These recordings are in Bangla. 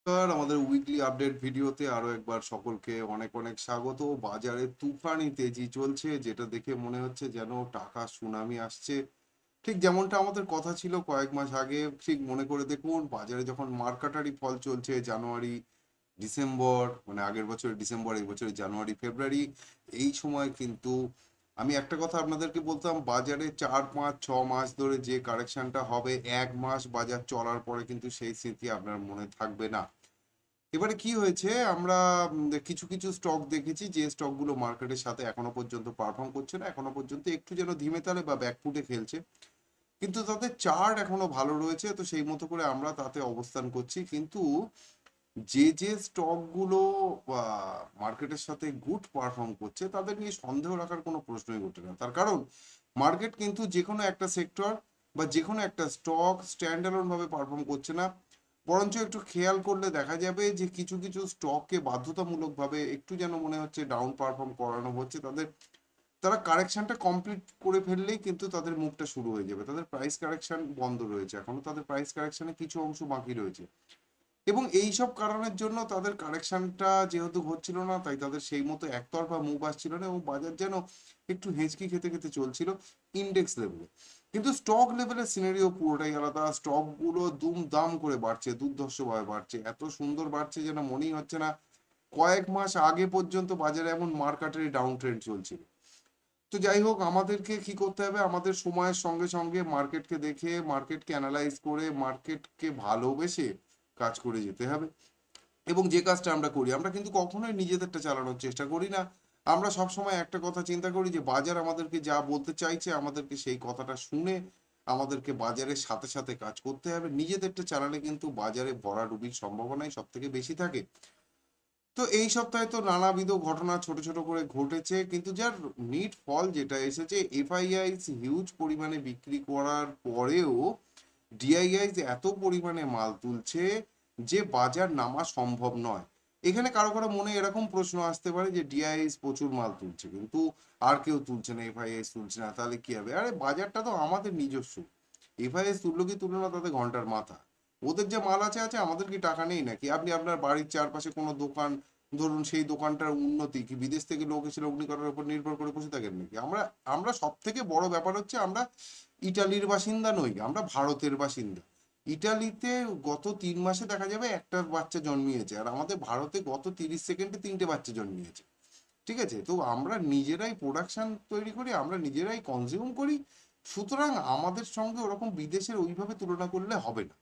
আমাদের উইকলি আপডেট ভিডিওতে আরো একবার সকলকে অনেক অনেক স্বাগত। বাজারে তুফানি তেজি চলছে, যেটা দেখে মনে হচ্ছে যেন টাকা সুনামি আসছে। ঠিক যেমনটা আমাদের কথা ছিল কয়েক মাস আগে, ঠিক মনে করে দেখুন বাজারে যখন মার্কাটারি ফল চলছে জানুয়ারি ডিসেম্বর, মানে আগের বছরের ডিসেম্বর, এই বছরের জানুয়ারি ফেব্রুয়ারি, এই সময় কিন্তু আমি একটা কথা আপনাদেরকে বলতাম, বাজারে 4 5 6 মাস ধরে যে কারেকশনটা হবে, 1 মাস বাজার চলার পরে কিন্তু সেই স্মৃতি আপনার মনে থাকবে না। এবারে কি হয়েছে, আমরা কিছু কিছু স্টক দেখেছি যে স্টকগুলো মার্কেটের সাথে এখনো পর্যন্ত পারফর্ম করছে না, এখনো পর্যন্ত একটু যেন ধিমে তালে বা ব্যাকফুটে খেলছে, কিন্তু তাদের চার্ট এখনো ভালো রয়েছে, তো সেই মতো করে আমরা তাতে অবস্থান করছি। কিন্তু যে যে স্টকগুলো মার্কেটের সাথে গুড পারফর্ম করছে তাদের নিয়ে সন্দেহ রাখার কোনো প্রশ্নই ওঠে না। তার কারণ মার্কেট কিন্তু যে কোনো একটা সেক্টর বা যে কোনো একটা স্টক স্ট্যান্ডালোন ভাবে পারফর্ম করছে না, বরঞ্চ একটু খেয়াল করলে দেখা যাবে যে কিছু কিছু স্টককে বাধ্যতামূলকভাবে একটু যেন মনে হচ্ছে ডাউন পারফর্ম করানো হচ্ছে তাদের। তারা কারেকশনটা কমপ্লিট করে ফেললেই কিন্তু তাদের মুভটা শুরু হয়ে যাবে। তাদের প্রাইস কারেকশন বন্ধ রয়েছে, এখনো তাদের প্রাইস কারেকশনে কিছু অংশ বাকি রয়েছে, এবং এই সব কারণের জন্য তাদের কারেকশনটা যেহেতু হচ্ছিল না, তাই তাদের সেই মতো একতরফা মুভ আসছিল না, এবং বাজার যেন একটু হেঁচকি খেতে খেতে চলছিল ইন্ডেক্স লেভেলে। কিন্তু স্টক লেভেলের সিনারিও পুরোটাই আলাদা। স্টকগুলো দুম দাম করে বাড়ছে, দুর্ধর্ষভাবে বাড়ছে, এত সুন্দর বাড়ছে যেন মনেই হচ্ছে না কয়েক মাস আগে পর্যন্ত বাজারে এমন মার্কেটের ডাউন ট্রেন্ড চলছিল। তো যাই হোক, আমাদেরকে কি করতে হবে, আমাদের সময়ের সঙ্গে সঙ্গে মার্কেটকে দেখে, মার্কেটকে অ্যানালাইজ করে, মার্কেটকে ভালোবেসে কাজ করে যেতে হবে। এবং যে কাজটা আমরা করি, আমরা কিন্তু কখনোই নিজেদেরটা চালানোর চেষ্টা করি না। আমরা সবসময় একটা কথা চিন্তা করি যে বাজার আমাদেরকে যা বলতে চাইছে, আমাদেরকে সেই কথাটা শুনে আমাদেরকে বাজারের সাথে সাথে কাজ করতে হবে। নিজেদেরটা চালালে কিন্তু বাজারে ভরাডুবির সম্ভাবনাই সব থেকে বেশি থাকে। তো এই সপ্তাহে তো নানাবিধ ঘটনা ছোট ছোট করে ঘটেছে, কিন্তু যার নিট ফল যেটা এসেছে, এফআইআইস হিউজ পরিমাণে বিক্রি করার পরেও ডিআইআইস এত পরিমাণে মাল তুলছে যে বাজার নামা সম্ভব নয়। এখানে কারো কারো মনে এরকম প্রশ্ন আসতে পারে যে ডিআইএস প্রচুর মাল তুলছে কিন্তু আর কেউ তুলছে না, এফআইএস তুলছে না, তাহলে কি হবে? আরে বাজারটা তো আমাদের নিজস্ব, এফআইএস তুললো কি তুললো না তাতে ঘন্টার মাথা। ওদের যে মাল আছে আছে, আমাদের কি টাকা নেই নাকি? আপনি আপনার বাড়ির চারপাশে কোনো দোকান ধরুন, সেই দোকানটার উন্নতি কি বিদেশ থেকে লোক এসে লগ্নি করার উপর নির্ভর করে বসে থাকেন নাকি? আমরা আমরা সব থেকে বড় ব্যাপার হচ্ছে আমরা ইটালির বাসিন্দা নই, আমরা ভারতের বাসিন্দা। ইটালিতে গত 3 মাসে দেখা যাবে একটা বাচ্চা জন্মিয়েছে, আর আমাদের ভারতে গত 30 সেকেন্ডে 3টে বাচ্চা জন্মিয়েছে। ঠিক আছে, তো আমরা নিজেরাই প্রোডাকশন তৈরি করি, আমরা নিজেরাই কনজিউম করি, সুতরাং আমাদের সঙ্গে ওরকম বিদেশের ওইভাবে তুলনা করলে হবে না।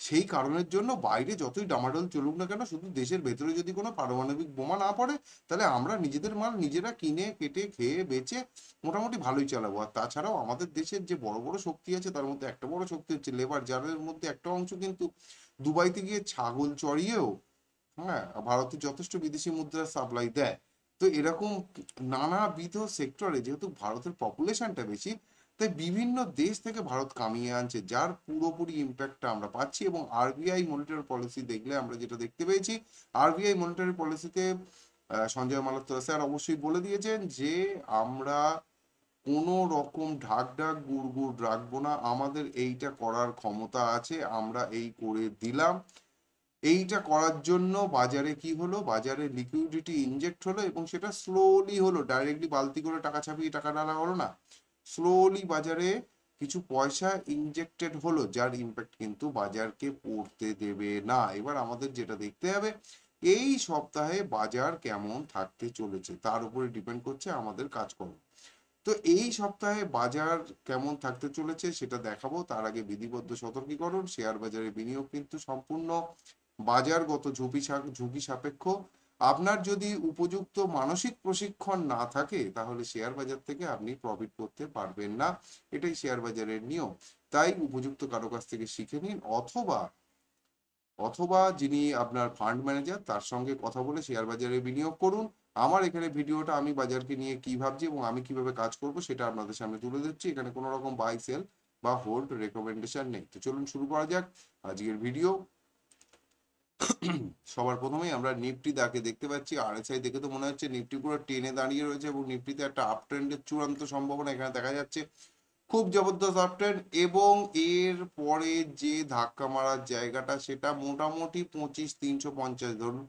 সেই কারণের জন্য বাইরে যতই ডামাডোল চলুক না কেন, শুধু দেশের ভেতরে যদি কোনো পারমাণবিক বোমা না পড়ে, তাহলে আমরা নিজেদের মাল নিজেরা কিনে কেটে খেয়ে বেচে মোটামুটি ভালোই চালাবো। আর তাছাড়াও আমাদের দেশের যে বড় বড় শক্তি আছে, তার মধ্যে একটা বড় শক্তি হচ্ছে লেবার, যাদের মধ্যে একটা অংশ কিন্তু দুবাইতে গিয়ে ছাগল চড়িয়েও, হ্যাঁ, ভারতে যথেষ্ট বিদেশি মুদ্রার সাপ্লাই দেয়। তো এরকম নানাবিধ সেক্টরে যেহেতু ভারতের পপুলেশনটা বেশি, তাই বিভিন্ন দেশ থেকে ভারত কামিয়ে আনছে, যার পুরোপুরি ইম্প্যাক্টটা আমরা পাচ্ছি। এবং আরবিআই মনিটারি পলিসি দেখলে আমরা যেটা দেখতে পেয়েছি, আরবিআই মনিটারি পলিসিতে সঞ্জয় মালহোত্রা স্যার অবশ্যই বলে দিয়েছেন যে আমরা কোনো রকম ঢাক ঢাক গুড় গুড় রাখবো না, আমাদের এইটা করার ক্ষমতা আছে, আমরা এই করে দিলাম। এইটা করার জন্য বাজারে কি হলো, বাজারে লিকুইডিটি ইনজেক্ট হলো, এবং সেটা স্লোলি হলো, ডাইরেক্টলি বালতি করে টাকা ছাপিয়ে টাকা ঢালা হলো না, স্লোলি বাজারে কিছু পয়সা ইনজেক্টেড হলো, যার ইম্প্যাক্ট কিন্তু বাজারকে পড়তে দেবে না। এবার আমাদের যেটা দেখতে হবে, এই সপ্তাহে বাজার কেমন থাকতে চলেছে তার উপরে ডিপেন্ড করছে আমাদের কাজকর্ম। তো এই সপ্তাহে বাজার কেমন থাকতে চলেছে সেটা দেখাবো, তার আগে বিধিবদ্ধ সতর্কীকরণ, শেয়ার বাজারে বিনিয়োগ কিন্তু সম্পূর্ণ বাজারগত ঝুঁকি সাপেক্ষ। আপনার যদি উপযুক্ত মানসিক প্রশিক্ষণ না থাকে, তাহলে শেয়ার বাজার থেকে আপনি প্রফিট করতে পারবেন না, এটাই শেয়ার বাজারের নিয়ম। তাই উপযুক্ত কারো কাছ থেকে শিখে নিন, অথবা অথবা যিনি আপনার ফান্ড ম্যানেজার তার সঙ্গে কথা বলে শেয়ার বাজারে বিনিয়োগ করুন। আমার এখানে ভিডিওটা আমি বাজারকে নিয়ে কি ভাবছি এবং আমি কিভাবে কাজ করব সেটা আপনাদের সামনে তুলে দিচ্ছি, এখানে কোনো রকম বাই সেল বা হোল্ড রেকমেন্ডেশন নেই। তো চলুন শুরু করা যাক আজকের ভিডিও। সবার প্রথমেই আমরা নিফটি দাকে দেখতে পাচ্ছি, আরএসআই দেখে তো মনে হচ্ছে নিফটি পুরো টেনে দাঁড়িয়ে রয়েছে, এবং নিফটিতে একটা আপ ট্রেন্ডের চূড়ান্ত সম্ভাবনা এখানে দেখা যাচ্ছে। খুব জবরদস্ত আপট্রেন্ড। এবং এর পরে যে ধাক্কা মারার জায়গাটা সেটা মোটামুটি 25,350 ধরুন।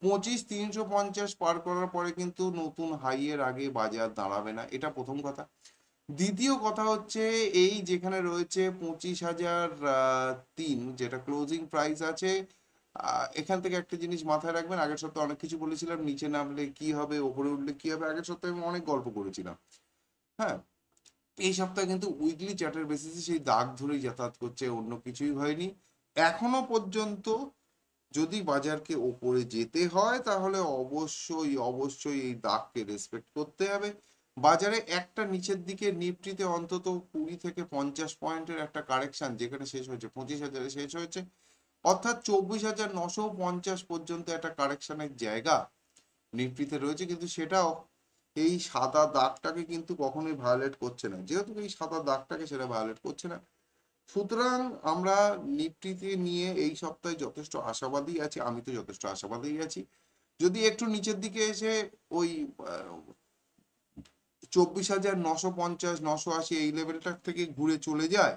25,350 পার করার পরে কিন্তু নতুন হাইয়ের আগে বাজার দাঁড়াবে না, এটা প্রথম কথা। দ্বিতীয় কথা হচ্ছে এই যেখানে রয়েছে 25,003 যেটা ক্লোজিং প্রাইস আছে, এখান থেকে একটা জিনিস মাথায় রাখবেন, আগের সপ্তাহে অনেক কিছু বলেছিলাম, নিচে নামলে কি হবে ওপরে উঠলে কি হবে, আগের সপ্তাহে আমি অনেক গল্প করেছিলাম। হ্যাঁ, এই সপ্তাহে কিন্তু উইকলি চার্টের বেসিসে সেই দাগ ধরেই যাতায়াত করছে, অন্য কিছুই হয়নি এখনো পর্যন্ত। যদি বাজারকে ওপরে যেতে হয় তাহলে অবশ্যই অবশ্যই এই দাগকে রেসপেক্ট করতে হবে। বাজারে একটা নিচের দিকে নিফটিতে অন্তত 20 থেকে 50 পয়েন্টের একটা কারেকশন যেখানে শেষ হয়েছে 25,000-এ শেষ হয়েছে, অর্থাৎ 24,950 পর্যন্ত একটা কারেকশনের জায়গা নিফটিতে রয়েছে, কিন্তু সেটাও এই সাদা দাগটাকে কিন্তু কখনোই ভায়োলেট করছে না, যেহেতু এই সাদা দাগটাকে সেটা ভায়োলেট করছে না। সুতরাং আমরা নিফটিতে নিয়ে এই সপ্তাহে যথেষ্ট আশাবাদী আছি, আমি তো যথেষ্ট আশাবাদী আছি। যদি একটু নিচের দিকে এসে ওই 24,950 980 এই লেভেলটা থেকে ঘুরে চলে যায়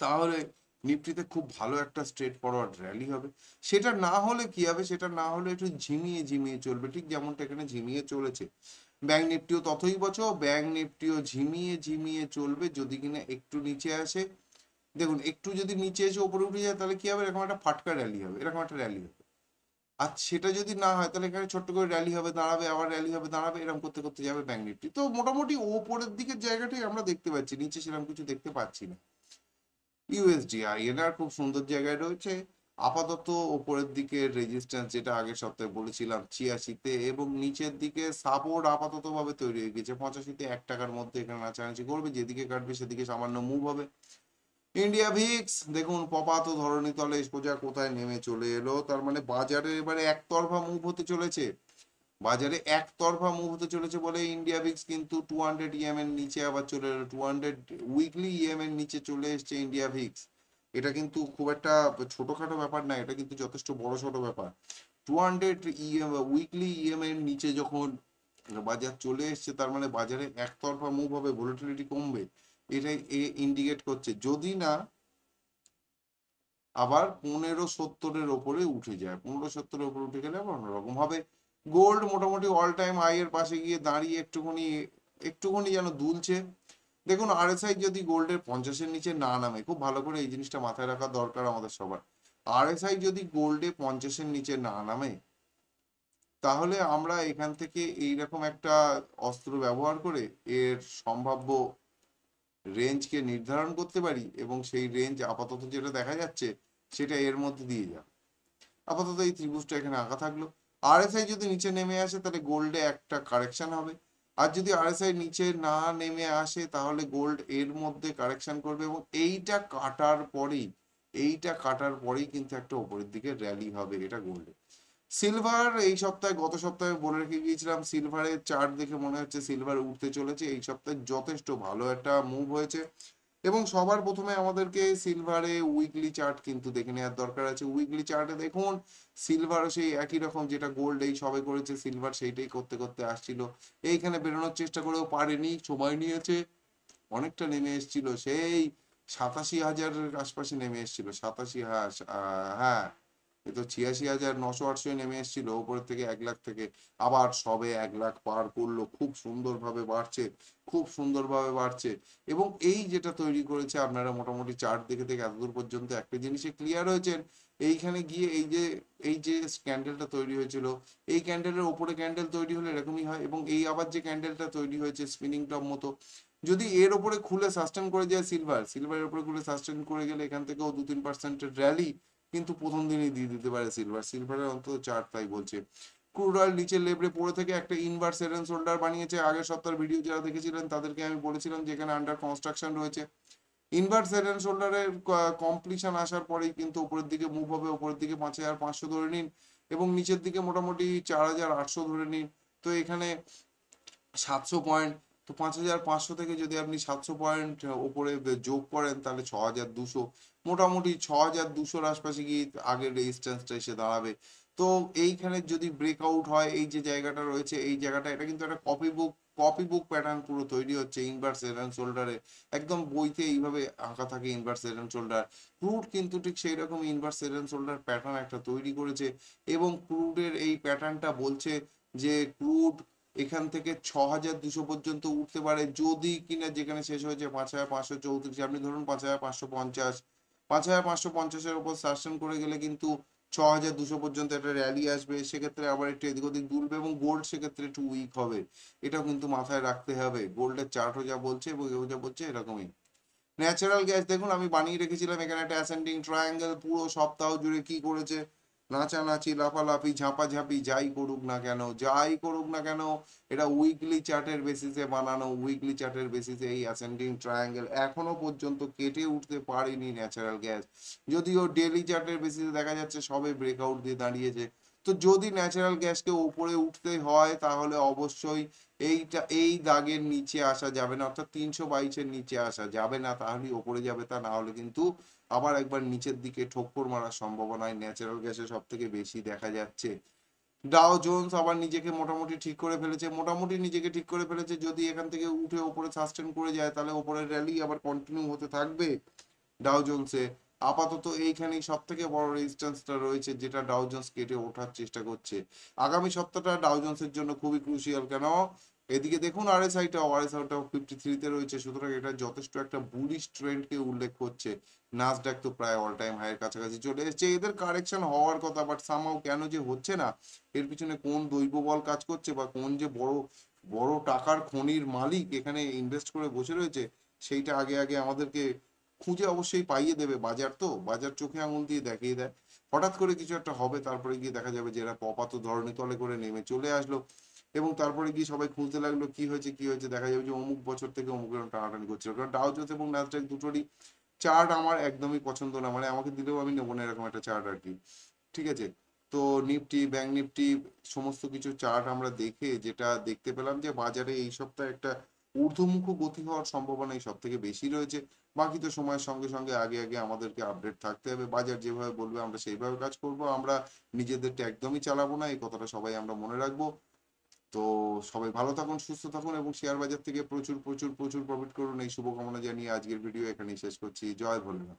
তাহলে নিফটিতে খুব ভালো একটা স্ট্রেট ফরওয়ার্ড র্যালি হবে। সেটা না হলে কি হবে, সেটা না হলে একটু ঝিমিয়ে ঝিমিয়ে চলবে, ঠিক যেমনটা এখানে ঝিমিয়ে চলেছে। ব্যাংক নিফটিও ততই বছর, ব্যাংক নিফটিও ঝিমিয়ে ঝিমিয়ে চলবে যদি কিনা একটু নিচে আসে। দেখুন একটু যদি নিচে এসে উপরে উঠে যায় তাহলে কি হবে, এরকম একটা ফাটকা র্যালি হবে, এরকম একটা র্যালি হবে। আর সেটা যদি না হয় তাহলে এখানে ছোট্ট করে র্যালি হবে দাঁড়াবে, আবার র্যালি হবে দাঁড়াবে, এরকম করতে করতে যাবে ব্যাংক নিফটি। তো মোটামুটি ওপরের দিকের জায়গাটাই আমরা দেখতে পাচ্ছি, নিচে সেরকম কিছু দেখতে পাচ্ছি না। ইউএসডি আইএনআর খুব সুন্দর জায়গায় রয়েছে আপাতত, ওপরের দিকে রেজিস্ট্যান্স যেটা আগের সপ্তাহে বলেছিলাম 86-তে, এবং নিচের দিকে সাপোর্ট আপাতত ভাবে তৈরি হয়ে গেছে 85-তে, 1 টাকার মধ্যে এখানে নাচানাচি করবে, যেদিকে কাটবে সেদিকে সামান্য মুভ হবে। ইন্ডিয়া ভিক্স দেখুন পপাত ধরনী তলে সোজা কোথায় নেমে চলে এলো, তার মানে বাজারে এবারে একতরফা মুভ হতে চলেছে। বাজারে একতরফা মুভ হতে চলেছে বলে ইন্ডিয়া ভিক্স কিন্তু 200 ইএম এর নিচে আবার চলে এলো, 200 উইকলি ইএম এর নিচে চলে এসছে ইন্ডিয়া ভিক্স। এটা কিন্তু খুব একটা ছোটখাটো ব্যাপার না, এটা কিন্তু যথেষ্ট বড় ছোট ব্যাপার। 200 ইএম উইকলি ইএম এর নিচে যখন বাজার চলে এসছে তার মানে বাজারে একতরফা মুভ হবে, ভোলাটিলিটি কমবে, এটাই ইন্ডিকেট করছে। যদি না আবার 1570-এর ওপরে উঠে যায়, 1570-এর ওপরে উঠে গেলে আবার অন্যরকম হবে। গোল্ড মোটামুটি অল টাইম হাই এর পাশে গিয়ে দাঁড়িয়ে একটুখানি একটুখানি যেন দুলছে। দেখুন আরএসআই যদি গোল্ডের 50-এর নিচে না নামে, খুব ভালো করে এই জিনিসটা মাথায় রাখা দরকার আমাদের সবার, আরএসআই যদি গোল্ডে 50-এর নিচে না নামে তাহলে আমরা এখান থেকে এইরকম একটা অস্ত্র ব্যবহার করে এর সম্ভাব্য রেঞ্জকে নির্ধারণ করতে পারি, এবং সেই রেঞ্জ আপাতত যেটা দেখা যাচ্ছে সেটা এর মধ্যে দিয়ে যাবে। আপাতত এই ত্রিভুজটা এখানে আঁকা থাকলো। আরএসআই যদি নিচে নেমে আসে তাহলে গোল্ডে একটা কারেকশন হবে, আর যদি আরএসআই নিচে না নেমে আসে তাহলে গোল্ড এর মধ্যে কারেকশন করবে, এবং এইটা কাটার পরেই কিন্তু একটা উপরের দিকে র্যালি হবে এটা গোল্ডে। সিলভার এই সপ্তাহে, গত সপ্তাহে বলে রেখে গিয়েছিলাম সিলভারের চার্ট দেখে মনে হচ্ছে সিলভার উঠতে চলেছে, এই সপ্তাহে যথেষ্ট ভালো একটা মুভ হয়েছে। এবং সবার প্রথমে আমাদেরকে সিলভারে উইকলি চার্ট কিন্তু দেখে নেওয়ার দরকার আছে। উইকলি চার্টে দেখুন সিলভার সেই একই রকম যেটা গোল্ড এই সবে করেছে, সিলভার সেইটাই করতে করতে আসছিল, এইখানে বেরোনোর চেষ্টা করেও পারেনি, সময় নিয়েছে, অনেকটা নেমে এসেছিল সেই 87,000-এর আশপাশে নেমে এসেছিল, 87, হ্যাঁ এ তো 86,900-800 নেমে এসেছিল উপরের থেকে 1 লাখ থেকে, আবার সবে 1 লাখ পার করলো, খুব সুন্দরভাবে বাড়ছে, খুব সুন্দরভাবে বাড়ছে। এবং এই যেটা তৈরি করেছে আপনারা মোটামুটি চার্ট দেখে দেখে এতদূর পর্যন্ত একটা জিনিসে ক্লিয়ার হয়েছেন, এইখানে গিয়ে এই যে ক্যান্ডেলটা তৈরি হয়েছিল, এই ক্যান্ডেলের ওপরে ক্যান্ডেল তৈরি হলে এরকমই হয়, এবং এই আবার যে ক্যান্ডেলটা তৈরি হয়েছে স্পিনিং টপ মতো, যদি এর ওপরে খুলে সাস্টেন করে যায় সিলভারের উপরে খুলে সাস্টেন করে গেলে এখান থেকেও 2-3%-এর র্যালি কিন্তু প্রথম দিনই দিয়ে দিতে পারে সিলভারের অন্তত চার্ট তাই বলছে। ক্রুড অয়েল নিচের লেভেলে পড়ে থেকে একটা ইনভার্স হেড এন্ড শোল্ডার বানিয়েছে, আগের সপ্তাহের ভিডিও যারা দেখেছিলেন তাদেরকে আমি বলেছিলাম যেখানে আন্ডার কনস্ট্রাকশন রয়েছে, ইনভার্স হেড এন্ড শোল্ডারের কমপ্লিশন আসার পরেই কিন্তু উপরের দিকে মুভ হবে, উপরের দিকে 5,500 ধরে নিন, এবং নিচের দিকে মোটামুটি 4,800 ধরে নিন। তো এখানে 700 পয়েন্ট, তো 5,500 থেকে যদি আপনি 700 পয়েন্ট ওপরে যোগ করেন তাহলে 6,200, মোটামুটি 6,200-র আশপাশে গিয়ে আগের রেজিস্ট্যান্সটা এসে দাঁড়াবে। তো এইখানে যদি ব্রেকআউট হয়, এই যে জায়গাটা রয়েছে এই জায়গাটা, এটা কিন্তু একটা কপি বুক কপি বুক প্যাটার্ন পুরো তৈরি হচ্ছে ইনভার্স হেড অ্যান্ড শোল্ডারে, একদম বইতে এইভাবে আঁকা থাকে inverse head and shoulder. Crude কিন্তু ঠিক সেই রকম inverse head and shoulder pattern একটা তৈরি করেছে, এবং ক্রুডের এই প্যাটার্নটা বলছে যে ক্রুড এখান থেকে 6,200 পর্যন্ত উঠতে পারে, যদি কিনা যেখানে শেষ হয়েছে 5,534, আপনি ধরুন 5,550, 5,550-এর উপর সাস্টেন করে গেলে কিন্তু 6,200 পর্যন্ত একটা র্যালি আসবে, সেক্ষেত্রে আবার একটু এদিক ওদিক দুলবে, এবং গোল্ড সেক্ষেত্রে একটু উইক হবে। এটাও কিন্তু মাথায় রাখতে হবে, গোল্ডের চার্টও যা বলছে এবং এও যা বলছে এরকমই। ন্যাচারাল গ্যাস দেখুন আমি বানিয়ে রেখেছিলাম এখানে একটা অ্যাসেন্ডিং ট্রায়াঙ্গেল, পুরো সপ্তাহ জুড়ে কি করেছে, নাচানাচি লাফালাফি ঝাঁপাঝাঁপি, যাই করুক না কেন, যাই করুক না কেন, এটা উইকলি চার্টের বেসিসে বানানো, উইকলি চার্টের বেসিসে এই অ্যাসেন্ডিং ট্রায়াঙ্গেল এখনো পর্যন্ত কেটে উঠতে পারেনি ন্যাচারাল গ্যাস, যদিও ডেলি চার্টের বেসিসে দেখা যাচ্ছে সবে ব্রেকআউট দিয়ে দাঁড়িয়েছে। তো যদি ন্যাচারাল গ্যাসকে উপরে উঠতে হয় তাহলে অবশ্যই এই দাগের নিচে আসা যাবে না, অর্থাৎ 322-এর নিচে আসা যাবে না, তাহলেই ওপরে যাবে, তা না হলে কিন্তু আবার একবার নিচের দিকে ঠোক্কর মারার সম্ভাবনায় ন্যাচারাল গ্যাসে সব থেকে বেশি দেখা যাচ্ছে। ডাও জোন্স আবার নিজেকে মোটামুটি ঠিক করে ফেলেছে, মোটামুটি নিজেকে ঠিক করে ফেলেছে, যদি এখান থেকে উঠে ওপরে সাস্টেন করে যায় তাহলে ওপরের র্যালি আবার কন্টিনিউ হতে থাকবে ডাও জোন্সে। আপাতত এইখানেই সব থেকে বড় রেজিস্ট্যান্সটা রয়েছে, যেটা ডাও জোন্স কেটে ওঠার চেষ্টা করছে। আগামী সপ্তাহটা ডাও জোন্সের জন্য খুবই ক্রুশিয়াল, কেন এদিকে দেখুন আরএসআইটাও 53-তে রয়েছে, সুতরাং এটা যথেষ্ট একটা বুলিশ ট্রেন্ডকে উল্লেখ করছে। নাসডাক তো প্রায় অল টাইম হাইয়ের কাছাকাছি চলে এসেছে, এদের কারেকশন হওয়ার কথা, বাট সামহাও কেন যে হচ্ছে না, এর পিছনে কোন দৈব বল কাজ করছে, বা কোন যে বড় বড় টাকার খনির মালিক এখানে ইনভেস্ট করে বসে রয়েছে, সেইটা আগে আগে আমাদেরকে খুঁজে অবশ্যই পাইয়ে দেবে বাজার, তো বাজার চোখে আঙুল দিয়ে দেখিয়ে দেয়। হঠাৎ করে কিছু একটা হবে, তারপরে গিয়ে দেখা যাবে যে এরা পপাত ধরণী তলে করে নেমে চলে আসলো, এবং তারপরে গিয়ে সবাই খুঁজতে লাগলো কি হয়েছে কি হয়েছে, দেখা যাবে যে অমুক বছর থেকে অমুক এরকম টানাটানি করছিল। কারণ ডাও জোন্স এবং নাসডাক দুটোরই চার্ট আমার একদমই পছন্দ না, মানে আমাকে দিলেও আমি নেবো না এরকম একটা চার্ট আর কি। ঠিক আছে, তো নিফটি ব্যাংক নিফটি সমস্ত কিছু চার্ট আমরা দেখে যেটা দেখতে পেলাম যে বাজারে এই সপ্তাহে একটা ঊর্ধ্বমুখ গতি হওয়ার সম্ভাবনা এই সব থেকে বেশি রয়েছে। বাকি তো সময়ের সঙ্গে সঙ্গে আগে আগে আমাদেরকে আপডেট থাকতে হবে, বাজার যেভাবে বলবে আমরা সেইভাবে কাজ করব, আমরা নিজেদেরটা একদমই চালাবো না, এই কথাটা সবাই আমরা মনে রাখবো। তো সবাই ভালো থাকুন, সুস্থ থাকুন, এবং শেয়ার বাজার থেকে প্রচুর প্রচুর প্রচুর প্রফিট করুন, এই শুভকামনা জানিয়ে আজকের ভিডিও এখানেই শেষ করছি। জয় ভোলেনাথ।